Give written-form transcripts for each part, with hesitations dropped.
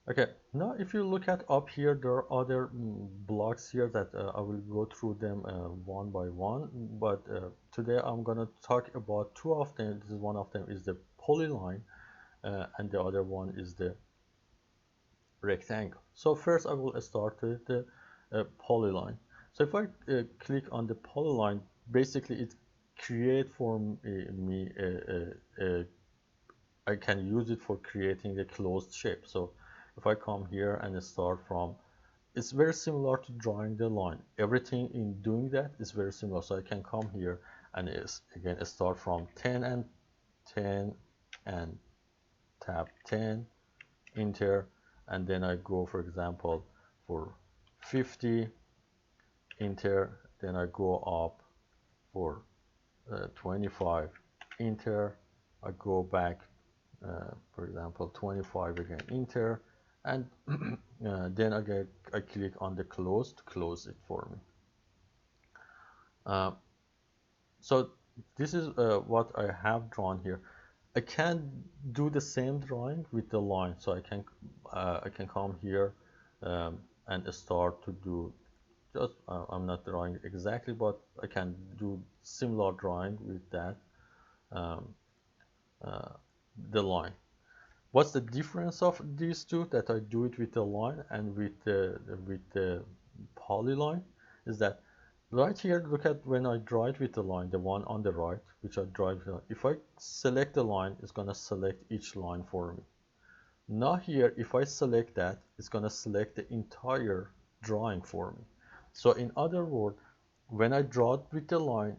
Okay, now if you look at up here, there are other blocks here that I will go through them one by one. But today I'm gonna talk about two of them. This is one of them is the polyline, and the other one is the rectangle. So first I will start with the polyline. So if I click on the polyline, basically it create for me I can use it for creating a closed shape. So if I come here and start from, it's very similar to drawing the line. Everything in doing that is very similar. So I can come here and again start from 10 and 10 and tab 10, enter, and then I go, for example, for 50, enter, then I go up for 25, enter, I go back, for example, 25 again, enter, and then again I click on the close to close it for me. So this is what I have drawn here. I can do the same drawing with the line, so I can come here and start to do just I'm not drawing exactly, but I can do similar drawing with that um, uh, the line. What's the difference of these two, that I do it with the line and with the polyline, is that right here, look at when I draw it with the line, the one on the right, which I draw it with, if I select the line, it's gonna select each line for me. Now here, if I select that, it's gonna select the entire drawing for me. So in other words, when I draw it with the line,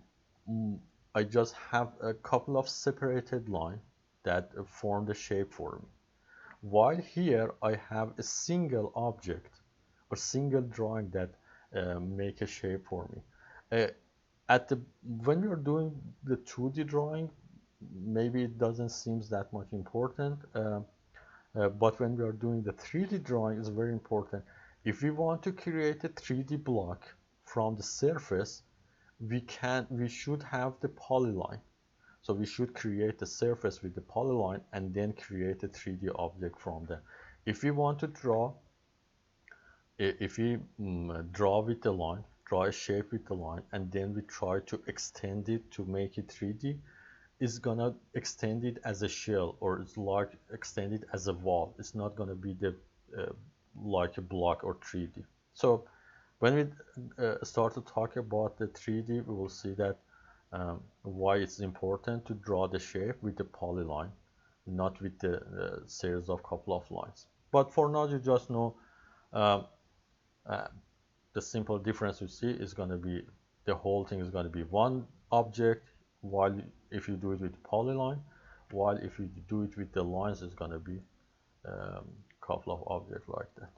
I just have a couple of separated lines that form the shape for me. While here I have a single object or single drawing that make a shape for me. At the when we are doing the 2D drawing, maybe it doesn't seem that much important, but when we are doing the 3D drawing, it's very important. If we want to create a 3D block from the surface, we should have the polyline. So we should create the surface with the polyline and then create a 3D object from there. If we want to draw, if we draw with the line, draw a shape with the line, and then we try to extend it to make it 3D, it's gonna extend it as a shell, or it's like extend it as a wall. It's not gonna be the like a block or 3D. So when we start to talk about the 3D, we will see that why it's important to draw the shape with the polyline, not with the series of couple of lines. But for now, you just know um, uh, the simple difference you see is going to be the whole thing is going to be one object, while if you do it with polyline, while if you do it with the lines, it's going to be a couple of objects like that.